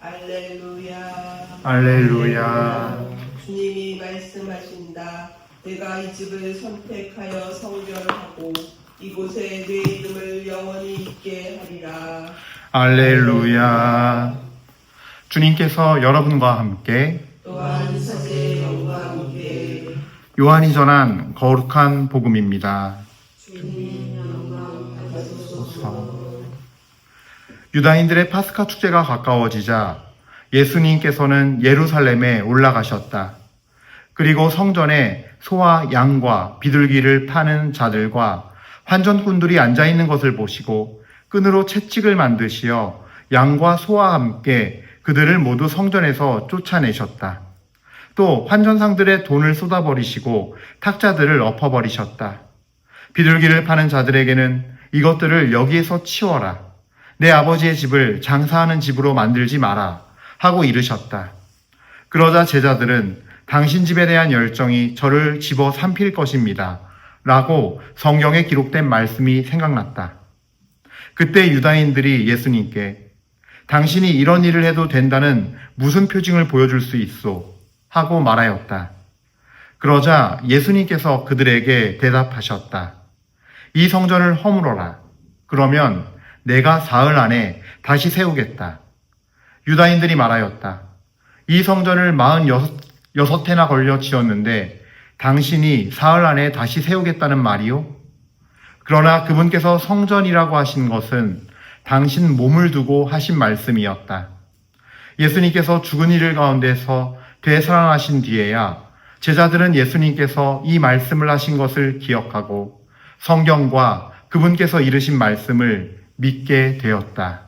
할렐루야. 할렐루야. 주님이 말씀하신다. 내가 이 집을 선택하여 성전하고 이곳에 내 이름을 영원히 있게 하리라. 할렐루야. 주님께서 여러분과 함께 또한 사제의 영과 함께 요한이 전한 거룩한 복음입니다. 주님 영광 받으소서. 유다인들의 파스카 축제가 가까워지자 예수님께서는 예루살렘에 올라가셨다. 그리고 성전에 소와 양과 비둘기를 파는 자들과 환전꾼들이 앉아있는 것을 보시고 끈으로 채찍을 만드시어 양과 소와 함께 그들을 모두 성전에서 쫓아내셨다. 또 환전상들의 돈을 쏟아버리시고 탁자들을 엎어버리셨다. 비둘기를 파는 자들에게는 이것들을 여기에서 치워라. 내 아버지의 집을 장사하는 집으로 만들지 마라 하고 이르셨다. 그러자 제자들은 당신 집에 대한 열정이 저를 집어 삼킬 것입니다 라고 성경에 기록된 말씀이 생각났다. 그때 유다인들이 예수님께 당신이 이런 일을 해도 된다는 무슨 표징을 보여줄 수 있소 하고 말하였다. 그러자 예수님께서 그들에게 대답하셨다. 이 성전을 허물어라. 그러면 내가 사흘 안에 다시 세우겠다. 유다인들이 말하였다. 이 성전을 46해나 걸려 지었는데 당신이 사흘 안에 다시 세우겠다는 말이요? 그러나 그분께서 성전이라고 하신 것은 당신 몸을 두고 하신 말씀이었다. 예수님께서 죽은 이들 가운데서 되살아나신 뒤에야 제자들은 예수님께서 이 말씀을 하신 것을 기억하고 성경과 그분께서 이르신 말씀을 믿게 되었다.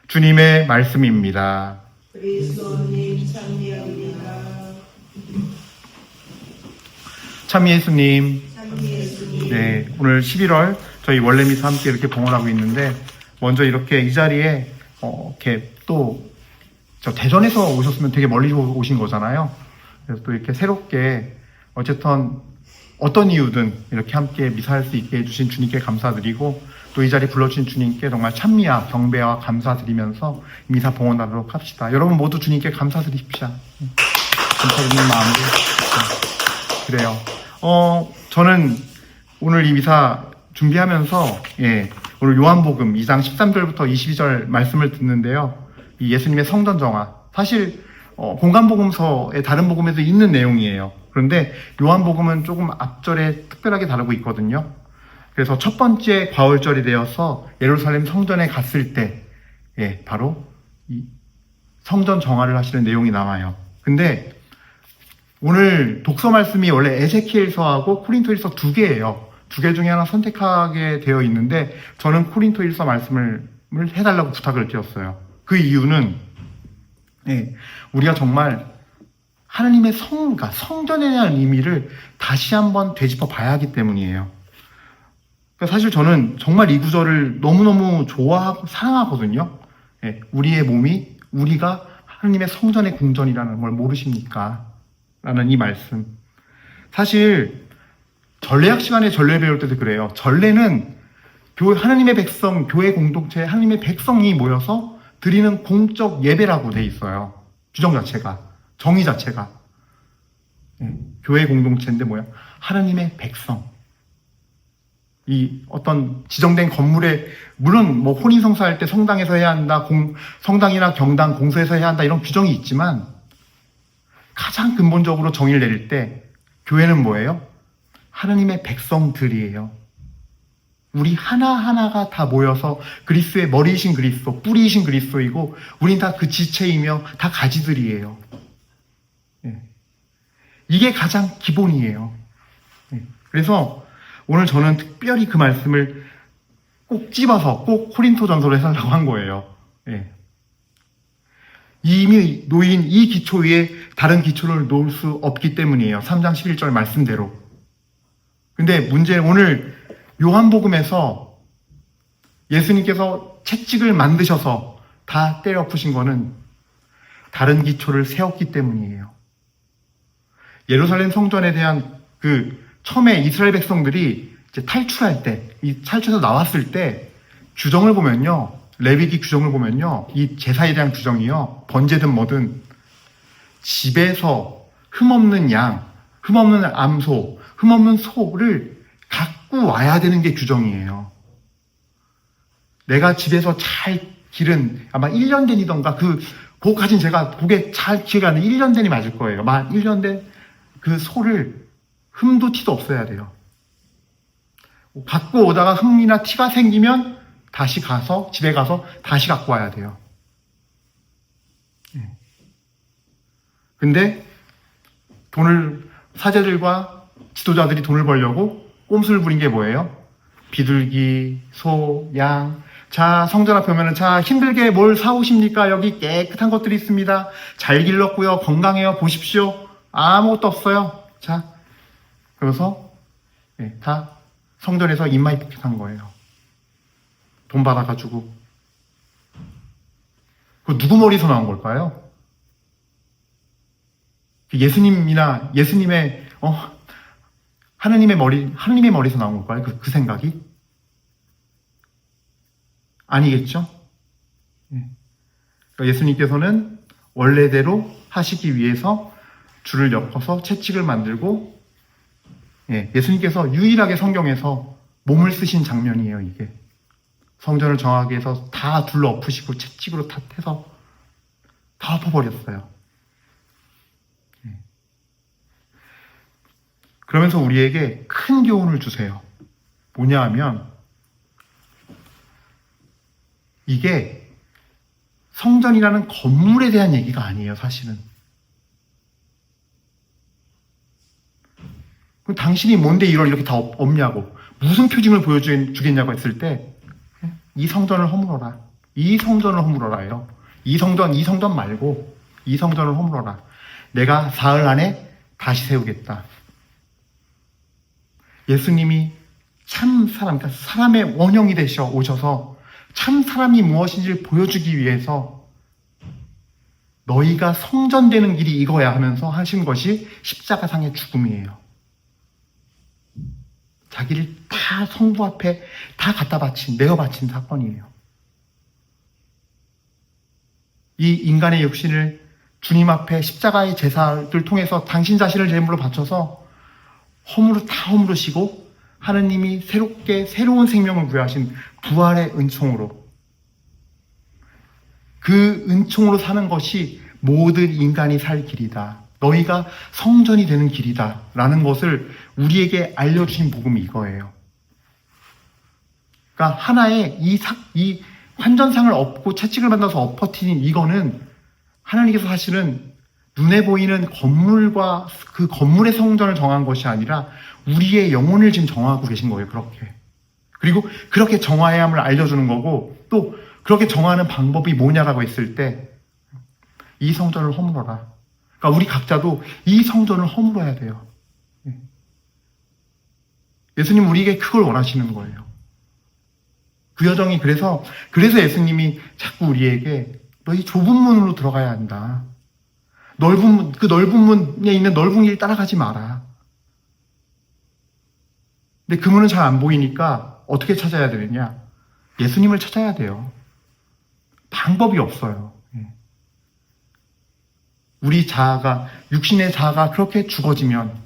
주님의 말씀입니다. 그리스도님 찬미합니다. 참 예수님, 참 예수님. 네, 오늘 11월 저희 원래 미사 함께 이렇게 봉헌하고 있는데 먼저 이렇게 이 자리에 이렇게 또 저 대전에서 오셨으면 되게 멀리 오신 거잖아요. 그래서 또 이렇게 새롭게 어쨌든 어떤 이유든 이렇게 함께 미사할 수 있게 해주신 주님께 감사드리고 또 이 자리에 불러주신 주님께 정말 찬미와 경배와 감사드리면서 미사 봉헌하도록 합시다. 여러분 모두 주님께 감사드립시다. 감사드리는 마음으로. 그래요. 저는 오늘 이 미사 준비하면서 오늘 요한복음 2장 13절부터 22절 말씀을 듣는데요. 이 예수님의 성전 정화. 사실 공간복음서의 다른 복음에도 있는 내용이에요. 그런데 요한복음은 조금 앞절에 특별하게 다루고 있거든요. 그래서 첫 번째 과월절이 되어서 예루살렘 성전에 갔을 때 바로 이 성전 정화를 하시는 내용이 나와요. 근데 오늘 독서 말씀이 원래 에제키엘서하고 코린토일서 두 개예요. 두 개 중에 하나 선택하게 되어 있는데 저는 코린토일서 말씀을 해달라고 부탁을 드렸어요. 그 이유는 우리가 정말 하나님의 성전에 대한 의미를 다시 한번 되짚어 봐야 하기 때문이에요. 그러니까 사실 저는 정말 이 구절을 너무너무 좋아하고 사랑하거든요. 우리의 몸이 우리가 하나님의 성전의 궁전이라는 걸 모르십니까? 라는 이 말씀. 사실 전례학 시간에 전례 배울 때도 그래요. 전례는 하나님의 백성, 교회 공동체, 하나님의 백성이 모여서 드리는 공적 예배라고 돼 있어요. 규정 자체가, 정의 자체가. 교회 공동체인데 뭐야? 하나님의 백성. 이 어떤 지정된 건물에, 물론 뭐 혼인성사할 때 성당에서 해야 한다, 성당이나 경당, 공소에서 해야 한다, 이런 규정이 있지만 가장 근본적으로 정의를 내릴 때 교회는 뭐예요? 하나님의 백성들이에요. 우리 하나하나가 다 모여서 그리스도의 머리이신 그리스도, 뿌리이신 그리스도이고 우린 다 그 지체이며 다 가지들이에요. 이게 가장 기본이에요. 그래서 오늘 저는 특별히 그 말씀을 꼭 집어서 꼭 코린토전서로 해달라고 한 거예요. 이미 놓인 이 기초 위에 다른 기초를 놓을 수 없기 때문이에요. 3장 11절 말씀대로. 근데 문제는 오늘 요한복음에서 예수님께서 채찍을 만드셔서 다 때려 푸신 거는 다른 기초를 세웠기 때문이에요. 예루살렘 성전에 대한 처음에 이스라엘 백성들이 이제 탈출할 때, 이 탈출해서 나왔을 때 규정을 보면요. 레위기 규정을 보면요, 이 제사에 대한 규정이요, 번제든 뭐든 집에서 흠없는 양, 흠없는 암소, 흠없는 소를 갖고 와야 되는 게 규정이에요. 내가 집에서 잘 기른 아마 1년 된이던가 그거까진 제가 그게 잘 기억이 안 나는데 1년 된이 맞을 거예요. 1년 된 그 소를 흠도 티도 없어야 돼요. 갖고 오다가 흠이나 티가 생기면 다시 가서 집에 가서 다시 갖고 와야 돼요. 근데 사제들과 지도자들이 돈을 벌려고 꼼수를 부린 게 뭐예요? 비둘기, 소, 양. 자, 성전 앞에 오면은, 자, 힘들게 뭘 사오십니까? 여기 깨끗한 것들이 있습니다. 잘 길렀고요. 건강해요. 보십시오. 아무것도 없어요. 자, 그래서 다 성전에서 입마이 폭행한 거예요. 돈 받아가지고. 그 누구 머리에서 나온 걸까요? 예수님의 하느님의 머리에서 나온 걸까요? 그 생각이? 아니겠죠? 그러니까 예수님께서는 원래대로 하시기 위해서 줄을 엮어서 채찍을 만들고, 예수님께서 유일하게 성경에서 몸을 쓰신 장면이에요, 이게. 성전을 정하게 해서 다 둘러 엎으시고 채찍으로 다 태서 다 엎어버렸어요. 그러면서 우리에게 큰 교훈을 주세요. 뭐냐 하면, 이게 성전이라는 건물에 대한 얘기가 아니에요, 사실은. 그럼 당신이 뭔데 이렇게 다 없냐고, 무슨 표징을 보여주겠냐고 했을 때, 이 성전을 허물어라. 이 성전을 허물어라요. 이 성전 말고, 이 성전을 허물어라. 내가 사흘 안에 다시 세우겠다. 예수님이 참 사람, 그러니까 사람의 원형이 되셔 오셔서 참 사람이 무엇인지를 보여주기 위해서 너희가 성전되는 길이 이거야 하면서 하신 것이 십자가상의 죽음이에요. 자기를 다 성부 앞에 다 내어 바친 사건이에요. 이 인간의 육신을 주님 앞에 십자가의 제사를 통해서 당신 자신을 제물로 바쳐서 다 허물으시고 하느님이 새로운 생명을 부여하신 부활의 은총으로, 그 은총으로 사는 것이 모든 인간이 살 길이다. 너희가 성전이 되는 길이다. 라는 것을 우리에게 알려주신 복음이 이거예요. 그러니까 하나의 이 환전상을 엎고 채찍을 만들어서 엎어뜨린 이거는 하나님께서 사실은 눈에 보이는 건물과 그 건물의 성전을 정한 것이 아니라 우리의 영혼을 지금 정하고 계신 거예요, 그렇게. 그리고 그렇게 정화해야 함을 알려주는 거고, 또 그렇게 정하는 방법이 뭐냐라고 했을 때, 이 성전을 허물어라. 그러니까 우리 각자도 이 성전을 허물어야 돼요. 예수님 우리에게 그걸 원하시는 거예요. 그 여정이 그래서 예수님이 자꾸 우리에게 너희 좁은 문으로 들어가야 한다. 그 넓은 문에 있는 넓은 길 따라가지 마라. 근데 그 문은 잘 안 보이니까 어떻게 찾아야 되느냐? 예수님을 찾아야 돼요. 방법이 없어요. 우리 육신의 자아가 그렇게 죽어지면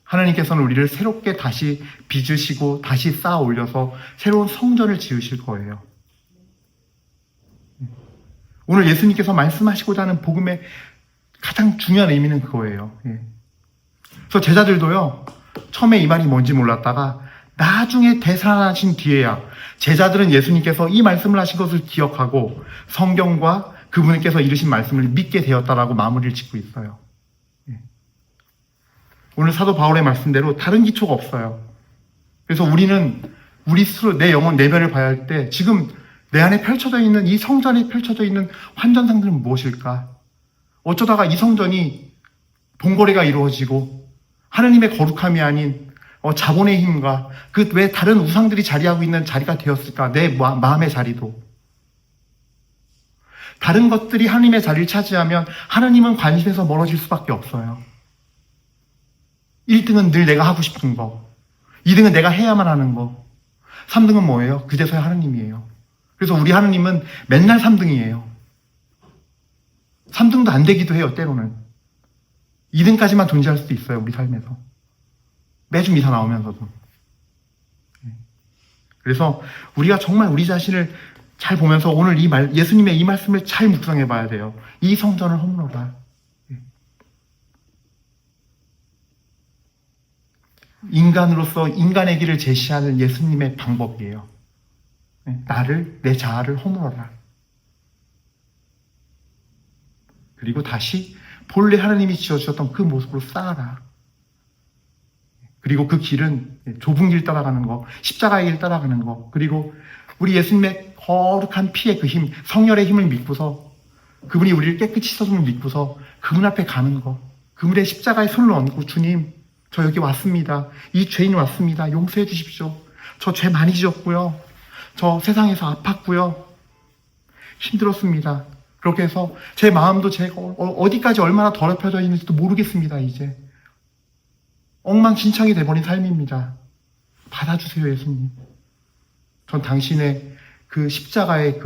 하나님께서는 우리를 새롭게 다시 빚으시고 다시 쌓아 올려서 새로운 성전을 지으실 거예요. 오늘 예수님께서 말씀하시고자 하는 복음의 가장 중요한 의미는 그거예요. 그래서 제자들도요, 처음에 이 말이 뭔지 몰랐다가 나중에 되살아나신 뒤에야 제자들은 예수님께서 이 말씀을 하신 것을 기억하고 성경과 그분께서 이르신 말씀을 믿게 되었다라고 마무리를 짓고 있어요. 오늘 사도 바울의 말씀대로 다른 기초가 없어요. 그래서 우리는 우리 스스로 내 영혼 내면을 봐야 할 때 지금 내 안에 펼쳐져 있는 이 성전에 펼쳐져 있는 환전상들은 무엇일까? 어쩌다가 이 성전이 봉거래가 이루어지고 하느님의 거룩함이 아닌 자본의 힘과 그 외 다른 우상들이 자리하고 있는 자리가 되었을까? 내 마음의 자리도. 다른 것들이 하느님의 자리를 차지하면 하느님은 관심에서 멀어질 수밖에 없어요. 1등은 늘 내가 하고 싶은 거, 2등은 내가 해야만 하는 거, 3등은 뭐예요? 그제서야 하느님이에요. 그래서 우리 하느님은 맨날 3등이에요. 3등도 안 되기도 해요, 때로는. 2등까지만 존재할 수도 있어요, 우리 삶에서. 매주 미사 나오면서도. 그래서 우리가 정말 우리 자신을 잘 보면서 오늘 예수님의 이 말씀을 잘 묵상해 봐야 돼요. 이 성전을 허물어라. 인간으로서 인간의 길을 제시하는 예수님의 방법이에요. 나를, 내 자아를 허물어라. 그리고 다시 본래 하나님이 지어주셨던 그 모습으로 쌓아라. 그리고 그 길은 좁은 길 따라가는 거, 십자가의 길 따라가는 거, 그리고 우리 예수님의 거룩한 피의 그 힘, 성혈의 힘을 믿고서 그분이 우리를 깨끗이 씻어줌을 믿고서 그분 앞에 가는 거, 그분의 십자가에 손을 얹고 주님, 저 여기 왔습니다. 이 죄인 왔습니다. 용서해 주십시오. 저 죄 많이 지었고요. 저 세상에서 아팠고요. 힘들었습니다. 그렇게 해서 제 마음도 제가 어디까지 얼마나 더럽혀져 있는지도 모르겠습니다. 이제 엉망진창이 돼버린 삶입니다. 받아주세요, 예수님. 전 당신의 그 십자가의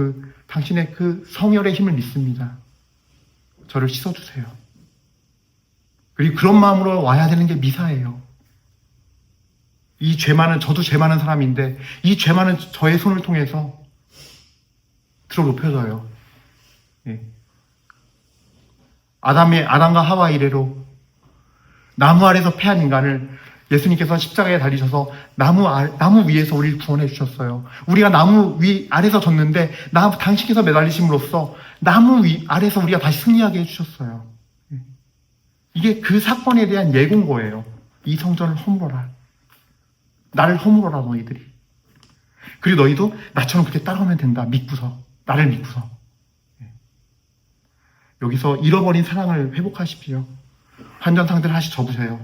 당신의 그 성혈의 힘을 믿습니다. 저를 씻어주세요. 그리고 그런 마음으로 와야 되는 게 미사예요. 저도 죄 많은 사람인데 이 죄 많은 저의 손을 통해서 들어 높여져요. 예. 아담과 하와 이래로 나무 아래서 패한 인간을 예수님께서 십자가에 달리셔서 나무 위에서 우리를 구원해 주셨어요. 우리가 나무 아래서 졌는데 당신께서 매달리심으로써 나무 아래서 우리가 다시 승리하게 해주셨어요. 이게 그 사건에 대한 예고인 거예요. 이 성전을 허물어라. 나를 허물어라, 너희들이. 그리고 너희도 나처럼 그렇게 따라오면 된다. 나를 믿고서. 여기서 잃어버린 사랑을 회복하십시오. 환전 상태를 다시 접으세요.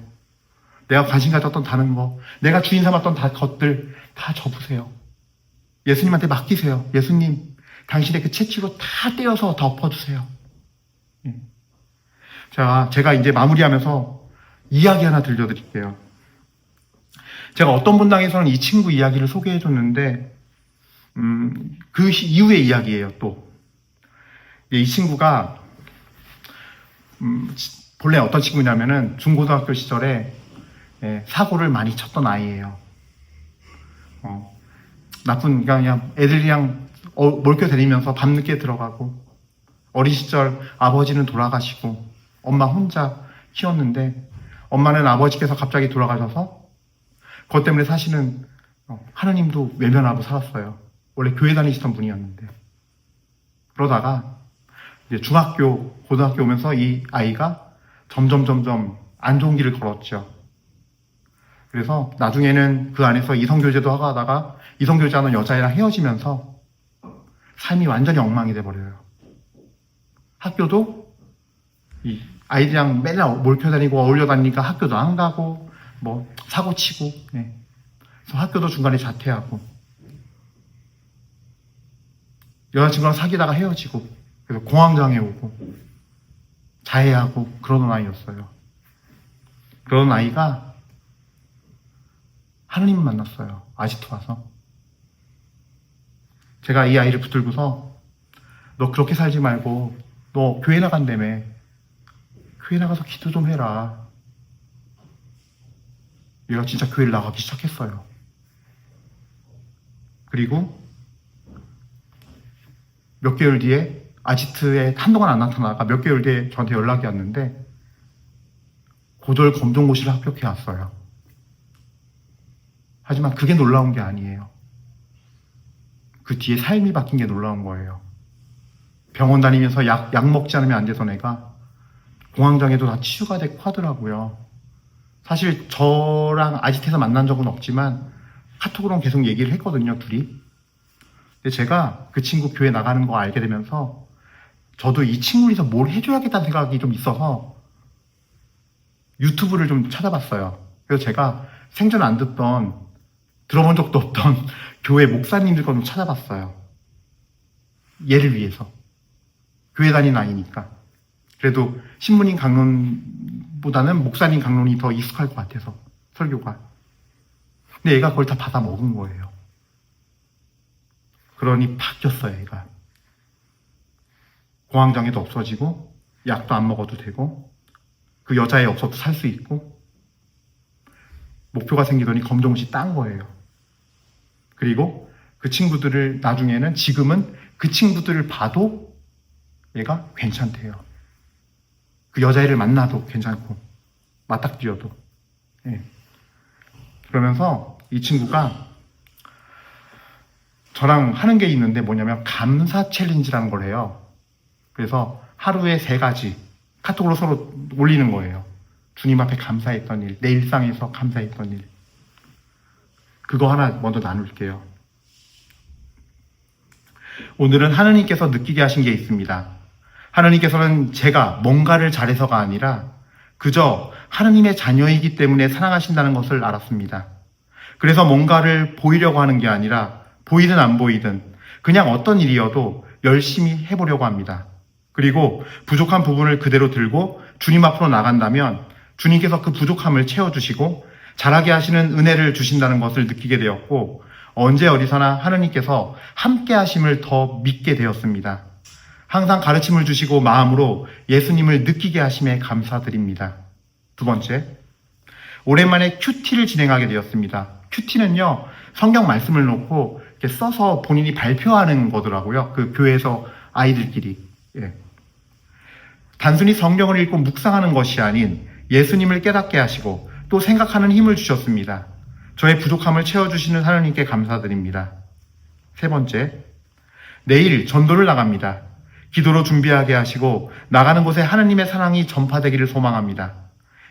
내가 관심 가졌던 다른 거, 내가 주인 삼았던 것들 다 접으세요. 예수님한테 맡기세요. 예수님, 당신의 그 채찍으로 다 떼어서 덮어주세요. 제가 이제 마무리하면서 이야기 하나 들려드릴게요. 제가 어떤 분당에서는 이 친구 이야기를 소개해줬는데, 그 이후의 이야기예요, 또. 이 친구가, 본래 어떤 친구냐면은 중고등학교 시절에 사고를 많이 쳤던 아이예요. 그냥 애들이랑 몰켜 다니면서 밤늦게 들어가고, 어린 시절 아버지는 돌아가시고, 엄마 혼자 키웠는데, 엄마는 아버지께서 갑자기 돌아가셔서, 그것 때문에 사실은 하느님도 외면하고 살았어요. 원래 교회 다니시던 분이었는데. 그러다가 이제 중학교, 고등학교 오면서 이 아이가 점점 안 좋은 길을 걸었죠. 그래서 나중에는 그 안에서 이성교제도 하고 하다가 이성교제하는 여자애랑 헤어지면서 삶이 완전히 엉망이 돼버려요. 학교도 이 아이들이랑 맨날 몰켜 다니고 어울려 다니니까 학교도 안 가고 뭐 사고 치고, 그래서 학교도 중간에 자퇴하고 여자친구랑 사귀다가 헤어지고, 그래서 공황장애 오고 자해하고 그러던 아이였어요. 그런 아이가 하느님을 만났어요. 아지트 와서. 제가 이 아이를 붙들고서 너 그렇게 살지 말고 너 교회 나간다며. 교회 나가서 기도 좀 해라. 얘가 진짜 교회를 나가기 시작했어요. 그리고 몇 개월 뒤에 아지트에 한동안 안 나타나다가 몇 개월 뒤에 저한테 연락이 왔는데 고졸 검정고시를 합격해 왔어요. 하지만 그게 놀라운 게 아니에요. 그 뒤에 삶이 바뀐 게 놀라운 거예요. 병원 다니면서 약 먹지 않으면 안 되던 애가 공황장애도 다 치유가 되고 하더라고요. 사실 저랑 아지트에서 만난 적은 없지만 카톡으로는 계속 얘기를 했거든요, 둘이. 근데 제가 그 친구 교회 나가는 거 알게 되면서 저도 이 친구를 위해서 뭘 해줘야겠다는 생각이 좀 있어서 유튜브를 좀 찾아봤어요. 그래서 제가 생전 안 들어본 적도 없던 교회 목사님들 거 좀 찾아봤어요. 얘를 위해서. 교회 다니는 아이니까. 그래도 신부님 강론보다는 목사님 강론이 더 익숙할 것 같아서, 설교가. 근데 얘가 그걸 다 받아 먹은 거예요. 그러니 바뀌었어요, 얘가. 공황장애도 없어지고 약도 안 먹어도 되고 그 여자애 없어도 살 수 있고 목표가 생기더니 검정옷이 딴 거예요. 그리고 그 친구들을 나중에는 지금은 그 친구들을 봐도 얘가 괜찮대요. 그 여자애를 만나도 괜찮고 맞닥뜨려도. 예. 그러면서 이 친구가 저랑 하는 게 있는데 뭐냐면 감사 챌린지라는 걸 해요. 그래서 하루에 3가지 카톡으로 서로 올리는 거예요. 주님 앞에 감사했던 일, 내 일상에서 감사했던 일. 그거 하나 먼저 나눌게요. 오늘은 하느님께서 느끼게 하신 게 있습니다. 하느님께서는 제가 뭔가를 잘해서가 아니라 그저 하느님의 자녀이기 때문에 사랑하신다는 것을 알았습니다. 그래서 뭔가를 보이려고 하는 게 아니라 보이든 안 보이든 그냥 어떤 일이어도 열심히 해보려고 합니다. 그리고 부족한 부분을 그대로 들고 주님 앞으로 나간다면 주님께서 그 부족함을 채워주시고 잘하게 하시는 은혜를 주신다는 것을 느끼게 되었고 언제 어디서나 하느님께서 함께 하심을 더 믿게 되었습니다. 항상 가르침을 주시고 마음으로 예수님을 느끼게 하심에 감사드립니다. 2번째, 오랜만에 큐티를 진행하게 되었습니다. 큐티는요, 성경 말씀을 놓고 이렇게 써서 본인이 발표하는 거더라고요. 그 교회에서 아이들끼리. 예. 단순히 성경을 읽고 묵상하는 것이 아닌 예수님을 깨닫게 하시고 또 생각하는 힘을 주셨습니다. 저의 부족함을 채워주시는 하나님께 감사드립니다. 3번째, 내일 전도를 나갑니다. 기도로 준비하게 하시고 나가는 곳에 하나님의 사랑이 전파되기를 소망합니다.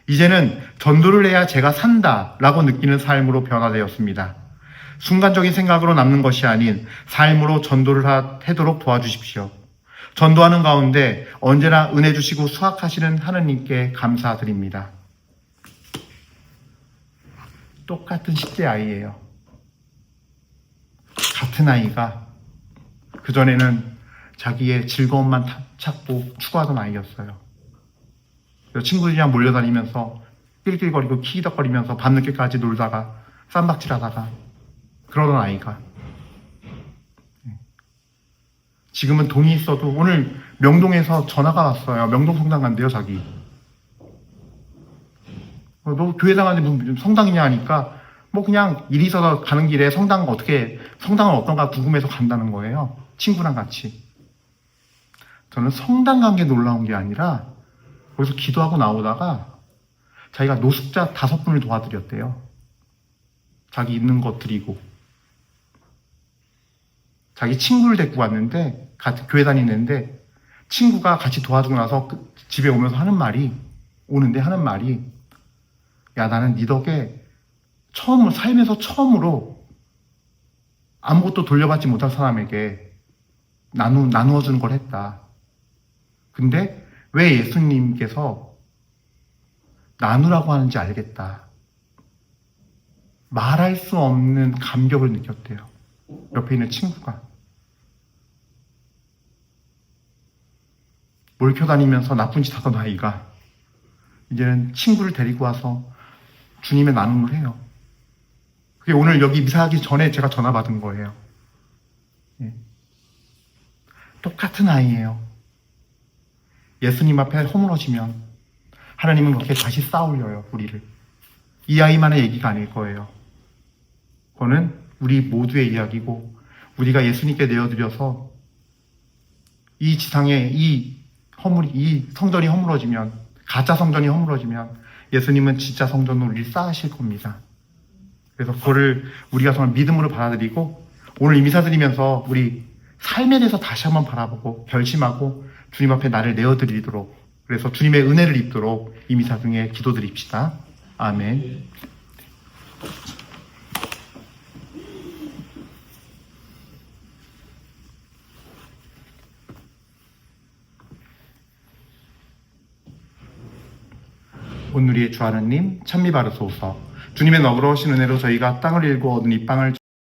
이제는 전도를 해야 제가 산다라고 느끼는 삶으로 변화되었습니다. 순간적인 생각으로 남는 것이 아닌 삶으로 전도를 하도록 도와주십시오. 전도하는 가운데 언제나 은혜 주시고 수확하시는 하느님께 감사드립니다. 똑같은 10대 아이예요. 같은 아이가 그전에는 자기의 즐거움만 찾고 추구하던 아이였어요. 친구들이랑 몰려다니면서 낄낄거리고 키덕거리면서 밤늦게까지 놀다가 쌈박질하다가 그러던 아이가 지금은 돈이 있어도 오늘 명동에서 전화가 왔어요. 명동 성당 간대요, 자기. 너 교회 다니는데 무슨 성당이냐 하니까 뭐 그냥 일이 있어서 가는 길에 성당은 어떤가 궁금해서 간다는 거예요. 친구랑 같이. 저는 성당 간 게 놀라운 게 아니라 거기서 기도하고 나오다가 자기가 노숙자 5분을 도와드렸대요. 자기 있는 것 드리고. 자기 친구를 데리고 왔는데 같이 교회 다니는데 친구가 같이 도와주고 나서 집에 오면서 하는 말이 야, 나는 네 덕에 살면서 처음으로 아무것도 돌려받지 못한 사람에게 나누어 주는 걸 했다. 근데 왜 예수님께서 나누라고 하는지 알겠다. 말할 수 없는 감격을 느꼈대요. 옆에 있는 친구가. 몰켜 다니면서 나쁜 짓 하던 아이가 이제는 친구를 데리고 와서 주님의 나눔을 해요. 그게 오늘 여기 미사하기 전에 제가 전화 받은 거예요. 예. 똑같은 아이예요. 예수님 앞에 허물어지면 하나님은 그렇게 다시 쌓으려요, 우리를. 이 아이만의 얘기가 아닐 거예요. 그거는 우리 모두의 이야기고 우리가 예수님께 내어드려서 이 지상에 이 성전이 허물어지면, 가짜 성전이 허물어지면 예수님은 진짜 성전으로 우리를 쌓으실 겁니다. 그래서 그거를 우리가 정말 믿음으로 받아들이고 오늘 이 미사 드리면서 우리 삶에 대해서 다시 한번 바라보고 결심하고 주님 앞에 나를 내어드리도록, 그래서 주님의 은혜를 입도록 이 미사 중에 기도드립시다. 아멘. 오늘 우리의 주 하느님 찬미 바르소서. 주님의 너그러우신 은혜로 저희가 땅을 일고 얻은 이 빵을